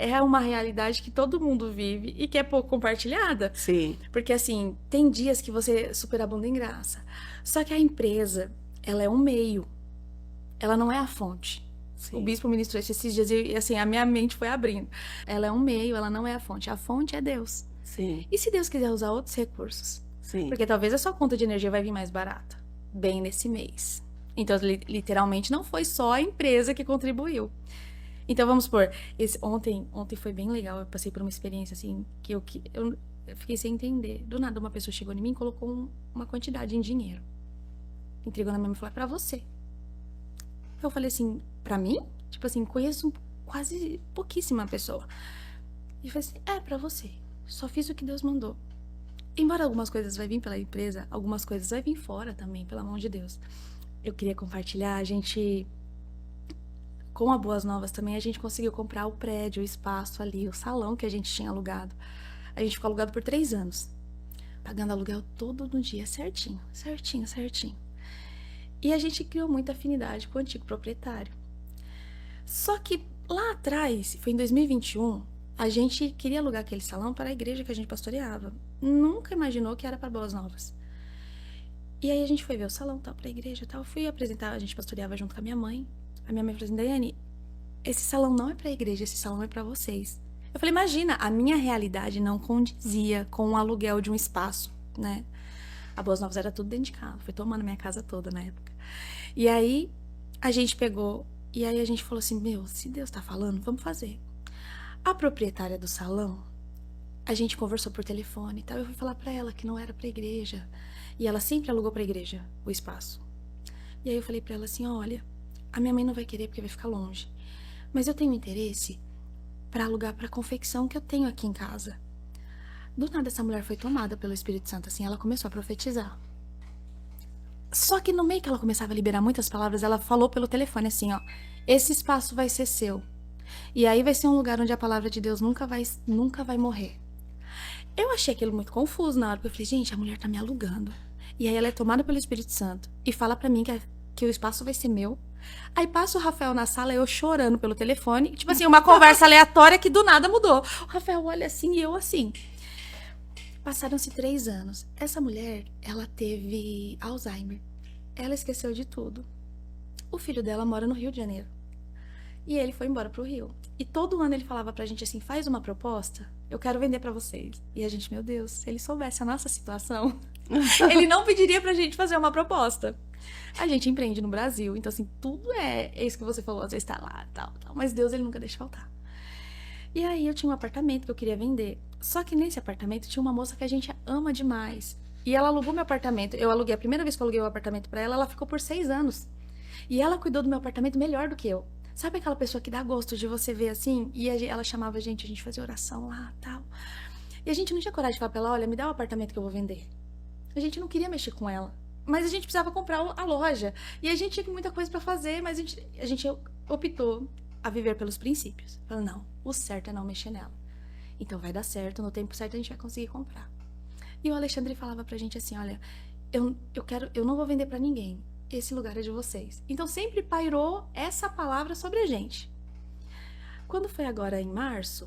é uma realidade que todo mundo vive e que é pouco compartilhada. Sim, Porque, assim, tem dias que você superabunda em graça. Só que a empresa, ela é um meio, ela não é a fonte. O sim, bispo ministrou isso esses dias e, assim, a minha mente foi abrindo. Ela é um meio, ela não é a fonte. A fonte é Deus. sim, E se Deus quiser usar outros recursos? sim. Porque talvez a sua conta de energia vai vir mais barata, bem nesse mês. Então, literalmente, não foi só a empresa que contribuiu. Então, vamos supor, ontem foi bem legal. Eu passei por uma experiência, assim, eu fiquei sem entender. Do nada, uma pessoa chegou em mim e colocou uma quantidade em dinheiro. Entregou na minha mão e falou, é pra você. Eu falei assim, pra mim? Tipo assim, conheço quase pouquíssima pessoa. E falei assim, é pra você. Só fiz o que Deus mandou. Embora algumas coisas vai vir pela empresa, algumas coisas vai vir fora também, pela mão de Deus. Eu queria compartilhar, a gente, com a Boas Novas também, a gente conseguiu comprar o prédio, o espaço ali, o salão que a gente tinha alugado. A gente ficou alugado por 3 anos, pagando aluguel todo no dia, certinho, certinho, certinho. E a gente criou muita afinidade com o antigo proprietário. Só que lá atrás, foi em 2021, a gente queria alugar aquele salão para a igreja que a gente pastoreava. Nunca imaginou que era para Boas Novas. E aí a gente foi ver o salão, tal, pra igreja, tal. Fui apresentar, a gente pastoreava junto com a minha mãe. A minha mãe falou assim, Daiane, esse salão não é pra igreja, esse salão é pra vocês. Eu falei, imagina, a minha realidade não condizia com o aluguel de um espaço, né? A Boas Novas era tudo dentro de casa, foi tomando minha casa toda na época. E aí a gente pegou, e aí a gente falou assim, meu, se Deus tá falando, vamos fazer. A proprietária do salão, a gente conversou por telefone e tal. Eu fui falar pra ela que não era pra igreja. E ela sempre alugou pra igreja o espaço. E aí eu falei pra ela assim, olha, a minha mãe não vai querer porque vai ficar longe. Mas eu tenho interesse pra alugar pra confecção que eu tenho aqui em casa. Do nada essa mulher foi tomada pelo Espírito Santo, assim, ela começou a profetizar. Só que no meio que ela começava a liberar muitas palavras, ela falou pelo telefone assim, ó, esse espaço vai ser seu. E aí vai ser um lugar onde a palavra de Deus nunca vai morrer. Eu achei aquilo muito confuso na hora, porque eu falei, gente, a mulher tá me alugando. E aí ela é tomada pelo Espírito Santo e fala pra mim que o espaço vai ser meu. Aí passa o Rafael na sala, eu chorando pelo telefone, tipo assim, uma conversa aleatória que do nada mudou. O Rafael olha assim e eu assim. Passaram-se 3 anos. Essa mulher, ela teve Alzheimer. Ela esqueceu de tudo. O filho dela mora no Rio de Janeiro. E ele foi embora pro Rio. E todo ano ele falava pra gente assim: faz uma proposta, eu quero vender pra vocês. E a gente, meu Deus, se ele soubesse a nossa situação, ele não pediria pra gente fazer uma proposta. A gente empreende no Brasil, então assim, tudo é isso que você falou, às vezes tá lá, tal, tal. Mas Deus, ele nunca deixa faltar. E aí eu tinha um apartamento que eu queria vender. Só que nesse apartamento tinha uma moça que a gente ama demais. E ela alugou meu apartamento. Eu aluguei, a primeira vez que eu aluguei o apartamento pra ela, ela ficou por 6 anos. E ela cuidou do meu apartamento melhor do que eu. Sabe aquela pessoa que dá gosto de você ver assim? E ela chamava a gente fazia oração lá tal. E a gente não tinha coragem de falar pra ela: olha, me dá o apartamento que eu vou vender. A gente não queria mexer com ela. Mas a gente precisava comprar a loja. E a gente tinha muita coisa pra fazer, mas a gente optou a viver pelos princípios. Falando, não, o certo é não mexer nela. Então vai dar certo, no tempo certo a gente vai conseguir comprar. E o Alexandre falava pra gente assim: olha, eu não vou vender pra ninguém. Esse lugar é de vocês. Então sempre pairou essa palavra sobre a gente. Quando foi agora em março,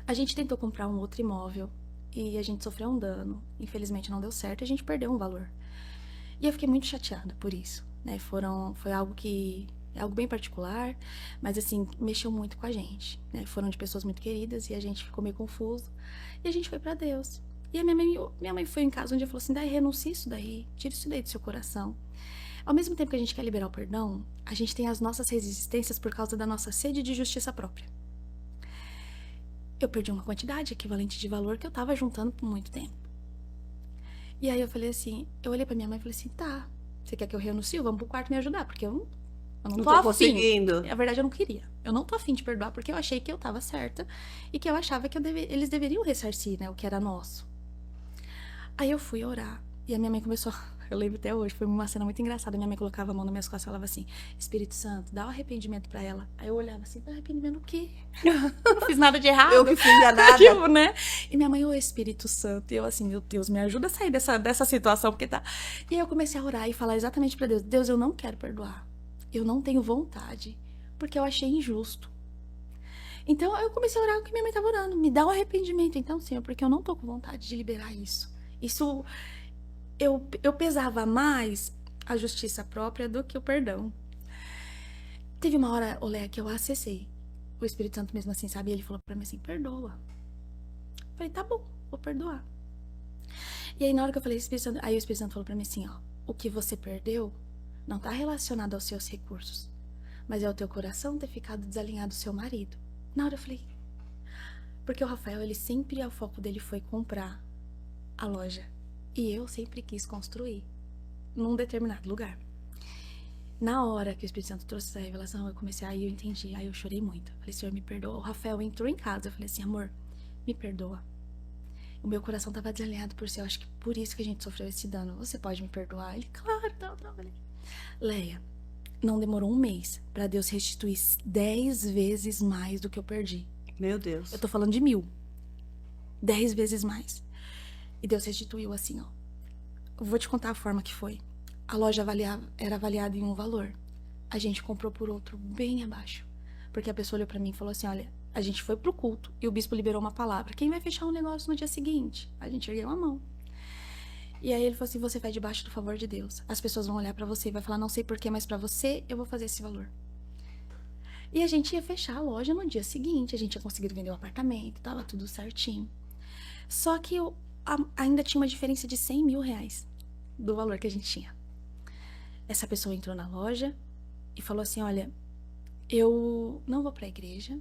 a gente tentou comprar um outro imóvel e a gente sofreu um dano. Infelizmente não deu certo e a gente perdeu um valor. E eu fiquei muito chateada por isso, né? Foi algo que é algo bem particular, mas assim, mexeu muito com a gente, né? Foram de pessoas muito queridas e a gente ficou meio confuso. E a gente foi pra Deus. E a minha mãe foi em casa um dia e falou assim: daí renuncia isso daí, tira isso daí do seu coração. Ao mesmo tempo que a gente quer liberar o perdão, a gente tem as nossas resistências por causa da nossa sede de justiça própria. Eu perdi uma quantidade equivalente de valor que eu tava juntando por muito tempo. E aí eu falei assim, eu olhei pra minha mãe e falei assim, tá, você quer que eu renuncie? Vamos pro quarto me ajudar, porque eu não Não tô tô afim. conseguindo. Na verdade, eu não queria. Eu não tô afim de perdoar, porque eu achei que eu tava certa e que eu achava que eles deveriam ressarcir, né, o que era nosso. Aí eu fui orar e a minha mãe começou, eu lembro até hoje, foi uma cena muito engraçada. Minha mãe colocava a mão nas minhas costas e falava assim: Espírito Santo, dá o arrependimento pra ela. Aí eu olhava assim: arrependimento o quê? Eu não fiz nada de errado. Eu que fui enganada. Tipo, né? E minha mãe, ô Espírito Santo, e eu assim, meu Deus, me ajuda a sair dessa situação, porque tá. E aí eu comecei a orar e falar exatamente pra Deus: Deus, eu não quero perdoar. Eu não tenho vontade, porque eu achei injusto. Então, eu comecei a orar o que minha mãe estava orando. Me dá o arrependimento, então, Senhor, porque eu não tô com vontade de liberar isso. Isso, eu pesava mais a justiça própria do que o perdão. Teve uma hora, Olé, que eu acessei o Espírito Santo mesmo assim, sabe? E ele falou pra mim assim, perdoa. Eu falei, tá bom, vou perdoar. E aí, na hora que eu falei, Espírito Santo, aí o Espírito Santo falou pra mim assim, ó, o que você perdeu não tá relacionado aos seus recursos, mas é o teu coração ter ficado desalinhado do seu marido. Na hora eu falei, porque o Rafael, ele sempre, o foco dele foi comprar a loja. E eu sempre quis construir num determinado lugar. Na hora que o Espírito Santo trouxe essa revelação, eu comecei, aí eu entendi, aí eu chorei muito. Falei, Senhor, me perdoa. O Rafael entrou em casa, eu falei assim, amor, me perdoa. O meu coração tava desalinhado por si, eu acho que por isso que a gente sofreu esse dano. Você pode me perdoar? Ele, claro, não. Falei, Leia, não demorou um mês pra Deus restituir 10 vezes mais do que eu perdi. Meu Deus. Eu tô falando de 1.000. 10 vezes mais. E Deus restituiu assim, ó. Eu vou te contar a forma que foi. A loja era avaliada em um valor. A gente comprou por outro bem abaixo. Porque a pessoa olhou pra mim e falou assim, olha, a gente foi pro culto e o bispo liberou uma palavra. Quem vai fechar um negócio no dia seguinte? A gente ergueu a mão. E aí ele falou assim, você vai debaixo do favor de Deus. As pessoas vão olhar pra você e vai falar, não sei porquê, mas pra você eu vou fazer esse valor. E a gente ia fechar a loja no dia seguinte. A gente tinha conseguido vender o apartamento, tava tudo certinho. Só que ainda tinha uma diferença de 100 mil reais do valor que a gente tinha. Essa pessoa entrou na loja e falou assim, olha, eu não vou pra igreja,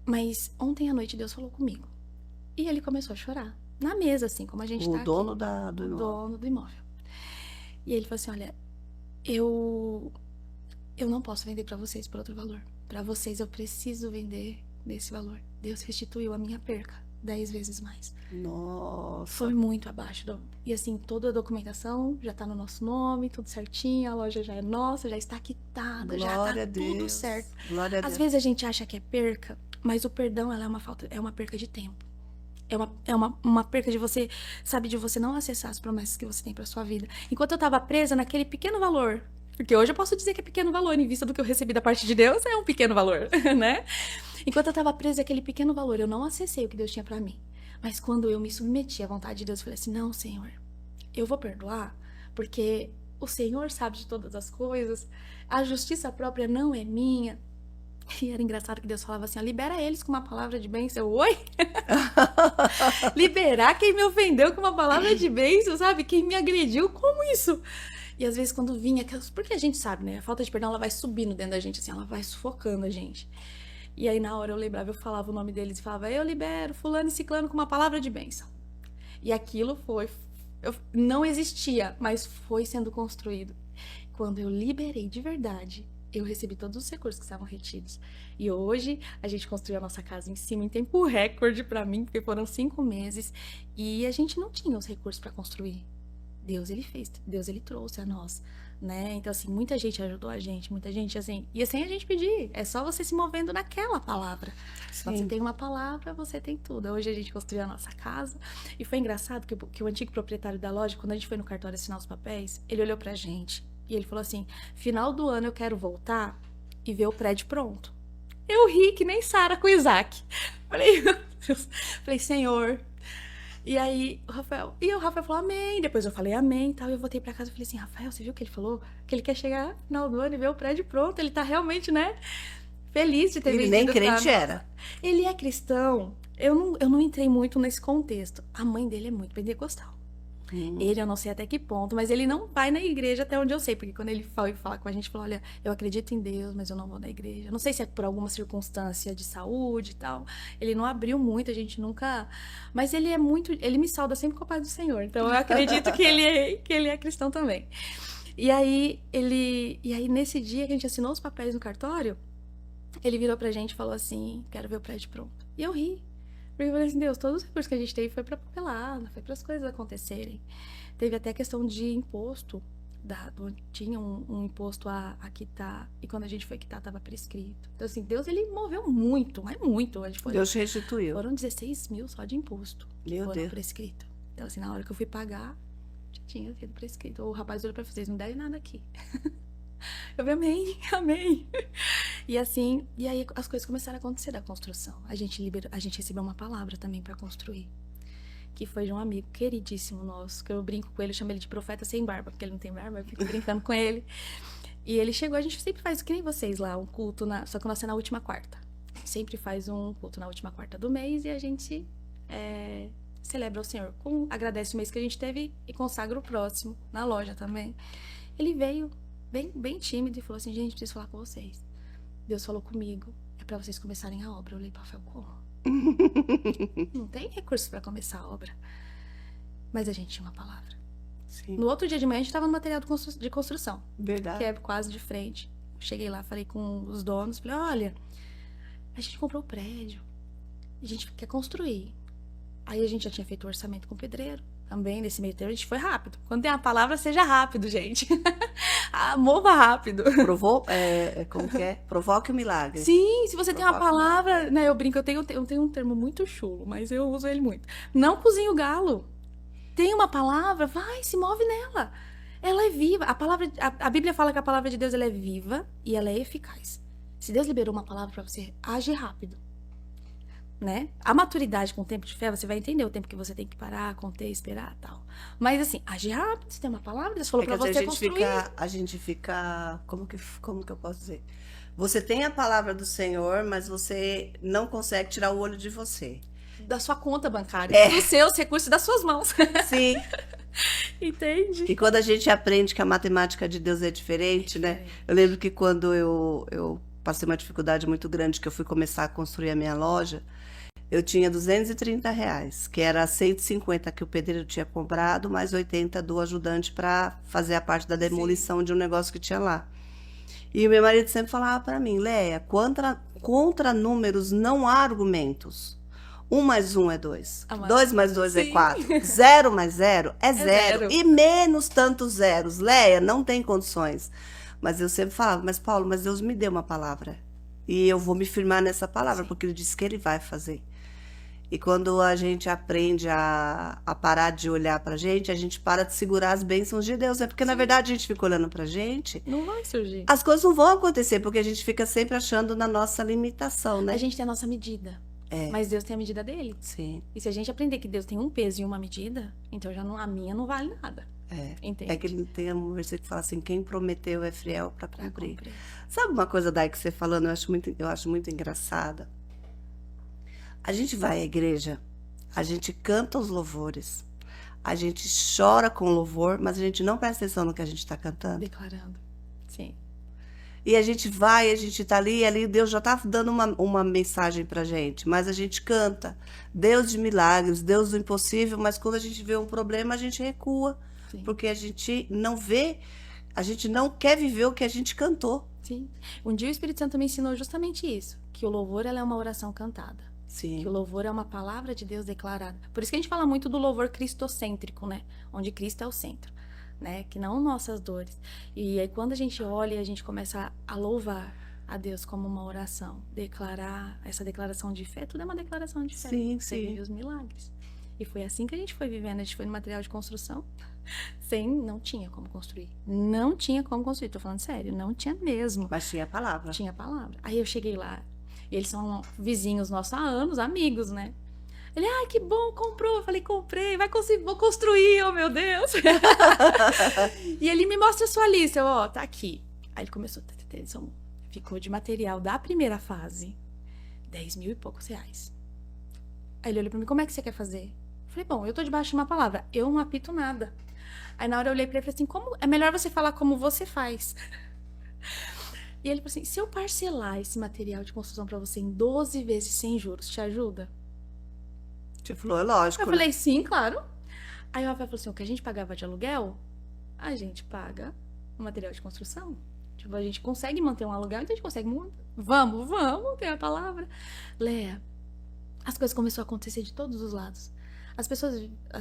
mas ontem à noite Deus falou comigo. E ele começou a chorar. Na mesa, assim, como a gente tá aqui. O dono O dono do imóvel. E ele falou assim, olha, eu não posso vender pra vocês por outro valor. Pra vocês eu preciso vender nesse valor. Deus restituiu a minha perca 10 vezes mais. Nossa. Foi muito abaixo. E assim, toda a documentação já tá no nosso nome, tudo certinho, a loja já é nossa, já está quitada, já tá tudo certo. Glória a Deus. Às vezes a gente acha que é perca, mas o perdão, ela é uma perca de tempo. É uma perca de você, sabe, de você não acessar as promessas que você tem pra sua vida. Enquanto eu tava presa naquele pequeno valor, porque hoje eu posso dizer que é pequeno valor, em vista do que eu recebi da parte de Deus, é um pequeno valor, né? Enquanto eu tava presa naquele pequeno valor, eu não acessei o que Deus tinha pra mim. Mas quando eu me submeti à vontade de Deus, eu falei assim, não, Senhor, eu vou perdoar, porque o Senhor sabe de todas as coisas, a justiça própria não é minha. E era engraçado que Deus falava assim, ó, libera eles com uma palavra de bênção. Oi? Liberar quem me ofendeu com uma palavra de bênção, sabe? Quem me agrediu, como isso? E às vezes quando vinha, porque a gente sabe, né? A falta de perdão, ela vai subindo dentro da gente, assim, ela vai sufocando a gente. E aí na hora eu lembrava, eu falava o nome deles e falava, eu libero fulano e ciclano com uma palavra de bênção. E aquilo não existia, mas foi sendo construído. Quando eu liberei de verdade, eu recebi todos os recursos que estavam retidos. E hoje a gente construiu a nossa casa em cima em tempo recorde pra mim, porque foram 5 meses. E a gente não tinha os recursos pra construir. Deus, ele fez. Deus, ele trouxe a nós, né? Então, assim, muita gente ajudou a gente, muita gente, assim... E sem a gente pedir, é só você se movendo naquela palavra. Sim. Você tem uma palavra, você tem tudo. Hoje a gente construiu a nossa casa. E foi engraçado que o antigo proprietário da loja, quando a gente foi no cartório assinar os papéis, ele olhou pra gente e ele falou assim, final do ano eu quero voltar e ver o prédio pronto. Eu ri que nem Sara com Isaac. Falei, meu Deus. Falei, Senhor... E aí, o Rafael falou amém. Depois eu falei amém e tal. E eu voltei pra casa e falei assim, Rafael, você viu o que ele falou? Que ele quer chegar no final do ano e ver o prédio pronto. Ele tá realmente, né, feliz de ter vendido. Ele nem crente era. Ele é cristão. Eu não entrei muito nesse contexto. A mãe dele é muito pentecostal. Ele, eu não sei até que ponto, mas ele não vai na igreja até onde eu sei, porque quando ele foi falar com a gente, falou, olha, eu acredito em Deus, mas eu não vou na igreja. Não sei se é por alguma circunstância de saúde e tal. Ele não abriu muito, a gente nunca... Mas ele me sauda sempre com a paz do Senhor, então eu acredito que ele é cristão também. E aí, nesse dia que a gente assinou os papéis no cartório, ele virou pra gente e falou assim, quero ver o prédio pronto. E eu ri. Porque eu falei assim, Deus, todos os recursos que a gente teve foi pra papelada, foi para as coisas acontecerem. Teve até a questão de imposto, tinha um imposto a quitar, e quando a gente foi quitar, estava prescrito. Então, assim, Deus, ele moveu muito, mas muito. Deus restituiu. Foram 16 mil só de imposto. Meu Deus. Prescrito. Então, assim, na hora que eu fui pagar, já tinha sido prescrito. O rapaz olhou pra vocês, não deve nada aqui. Eu falei, amém, amém. E assim, e aí as coisas começaram a acontecer da construção. A gente recebeu uma palavra também para construir, que foi de um amigo queridíssimo nosso, que eu brinco com ele, eu chamo ele de profeta sem barba, porque ele não tem barba, eu fico brincando com ele. E ele chegou, a gente sempre faz, que nem vocês lá, um culto, só que o nosso é na última quarta. Sempre faz um culto na última quarta do mês e a gente celebra o Senhor. Agradece o mês que a gente teve e consagra o próximo, na loja também. Ele veio bem tímido e falou assim, gente, preciso falar com vocês. Deus falou comigo, é pra vocês começarem a obra. Eu olhei pra Rafael, como? Não tem recurso pra começar a obra. Mas a gente tinha uma palavra. Sim. No outro dia de manhã, a gente tava no material de construção. Verdade. Que é quase de frente. Cheguei lá, falei com os donos, falei, olha, a gente comprou o prédio, a gente quer construir. Aí a gente já tinha feito o orçamento com o pedreiro. Também, nesse meio termo, a gente foi rápido. Quando tem a palavra, seja rápido, gente. Mova rápido. Como que é? Provoque o milagre. Sim, se você tem uma Provoque o palavra, né? Eu brinco, eu tenho um termo muito chulo, mas eu uso ele muito. Não cozinha o galo. Tem uma palavra, vai, se move nela. Ela é viva. A Bíblia fala que a palavra de Deus ela é viva e ela é eficaz. Se Deus liberou uma palavra pra você, age rápido. Né? A maturidade com o tempo de fé, você vai entender o tempo que você tem que parar, conter, esperar e tal. Mas assim, age rápido, você tem uma palavra, Deus falou pra você construir. A gente fica, como que eu posso dizer? Você tem a palavra do Senhor, mas você não consegue tirar o olho de você. Da sua conta bancária, dos seus recursos, das suas mãos. Sim. Entende? E quando a gente aprende que a matemática de Deus é diferente, né? Eu lembro que quando eu passei uma dificuldade muito grande, que eu fui começar a construir a minha loja, eu tinha R$230, que era 150 que o pedreiro tinha comprado, mais 80 do ajudante para fazer a parte da demolição de um negócio que tinha lá. E o meu marido sempre falava para mim, Leia, contra números não há argumentos. 1 mais 1 é 2. 2 mais 2 é 4. 0 mais 0 é 0. E menos tantos zeros. Leia, não tem condições. Mas eu sempre falava, mas Paulo, mas Deus me deu uma palavra. E eu vou me firmar nessa palavra, porque ele disse que ele vai fazer. E quando a gente aprende a parar de olhar pra gente, a gente para de segurar as bênçãos de Deus. É porque, na verdade, a gente fica olhando pra gente. Não vai surgir. As coisas não vão acontecer, porque a gente fica sempre achando na nossa limitação, né? A gente tem a nossa medida. Mas Deus tem a medida dele. Sim. E se a gente aprender que Deus tem um peso e uma medida, então a minha não vale nada. Entende? É que ele tem um versículo que fala assim, quem prometeu é fiel para cumprir. Sabe uma coisa daí que você falando, eu acho muito engraçada? A gente vai à igreja, a gente canta os louvores, a gente chora com louvor, mas a gente não presta atenção no que a gente está cantando. Declarando. Sim. E a gente vai, a gente tá ali, e ali Deus já tá dando uma mensagem pra gente, mas a gente canta, Deus de milagres, Deus do impossível, mas quando a gente vê um problema, a gente recua, Sim. Porque a gente não vê, a gente não quer viver o que a gente cantou. Sim. Um dia o Espírito Santo me ensinou justamente isso, que o louvor ela é uma oração cantada. Sim. Que o louvor é uma palavra de Deus declarada. Por isso que a gente fala muito do louvor cristocêntrico, né? Onde Cristo é o centro. Né? Que não nossas dores. E aí quando a gente olha, a gente começa a louvar a Deus como uma oração, declarar essa declaração de fé, tudo é uma declaração de fé. Sim, Você sim. vive os milagres. E foi assim que a gente foi vivendo. A gente foi no material de construção, não tinha como construir. Não tinha como construir, tô falando sério, não tinha mesmo. Mas tinha a palavra. Tinha a palavra. Aí eu cheguei lá, e eles são vizinhos nossos há anos, amigos, né? Ele, ai, que bom, comprou. Eu falei, comprei, vou construir, oh meu Deus. E ele me mostra a sua lista, eu, ó, tá aqui. Aí ele começou, ficou de material da primeira fase, 10 mil e poucos reais. Aí ele olhou pra mim, como é que você quer fazer? Eu falei, bom, eu tô debaixo de uma palavra, eu não apito nada. Aí na hora eu olhei pra ele e falei assim, como é melhor você falar como você faz. E ele falou assim, se eu parcelar esse material de construção pra você em 12 vezes sem juros, te ajuda? Você falou, é lógico. Eu falei, sim, claro. Aí o Rafael falou assim, o que a gente pagava de aluguel, a gente paga o material de construção. Tipo, a gente consegue manter um aluguel, então a gente consegue... Vamos, tem a palavra. Léa, as coisas começaram a acontecer de todos os lados. As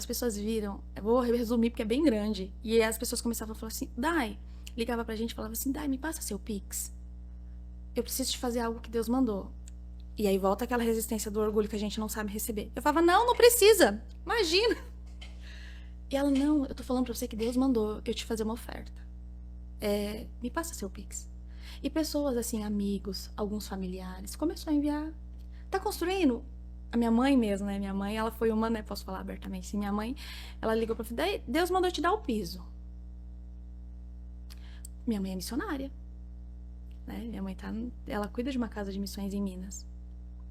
pessoas viram, eu vou resumir porque é bem grande, e as pessoas começavam a falar assim, Dai, ligava pra gente e falava assim, Dai, me passa seu Pix. Eu preciso te fazer algo que Deus mandou. E aí volta aquela resistência do orgulho que a gente não sabe receber. Eu falava, não precisa, imagina. E ela, não, eu tô falando pra você que Deus mandou eu te fazer uma oferta. me passa seu Pix. E pessoas, assim, amigos, alguns familiares, começou a enviar. Tá construindo? A minha mãe mesmo, né? Minha mãe, ela foi uma, né? Posso falar abertamente. Assim, minha mãe, ela ligou pra mim, Deus mandou te dar o piso. Minha mãe é missionária, né? Minha mãe ela cuida de uma casa de missões em Minas.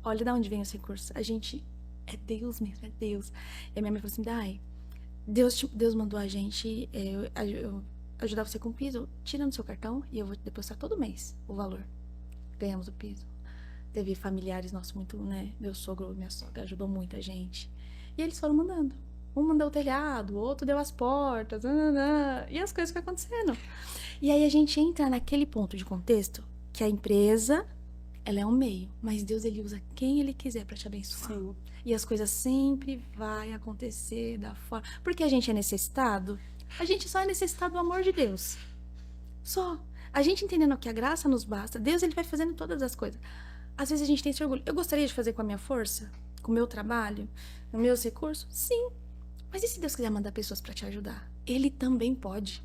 Olha de onde vem esse recurso. A gente, é Deus mesmo, é Deus. E a minha mãe falou assim, Deus mandou a gente ajudar você com o piso, tirando seu cartão e eu vou te depositar todo mês o valor. Ganhamos o piso. Teve familiares nossos muito, né? Meu sogro, minha sogra ajudou muita gente. E eles foram mandando. Um mandou o telhado, o outro deu as portas, e as coisas foram acontecendo. E aí a gente entra naquele ponto de contexto que a empresa, ela é um meio, mas Deus, ele usa quem ele quiser para te abençoar. Sim. E as coisas sempre vai acontecer da forma... Porque a gente é necessitado, a gente só é necessitado do amor de Deus. Só. A gente entendendo que a graça nos basta, Deus, ele vai fazendo todas as coisas. Às vezes a gente tem esse orgulho. Eu gostaria de fazer com a minha força, com o meu trabalho, com meus recursos? Sim. Mas e se Deus quiser mandar pessoas para te ajudar? Ele também pode.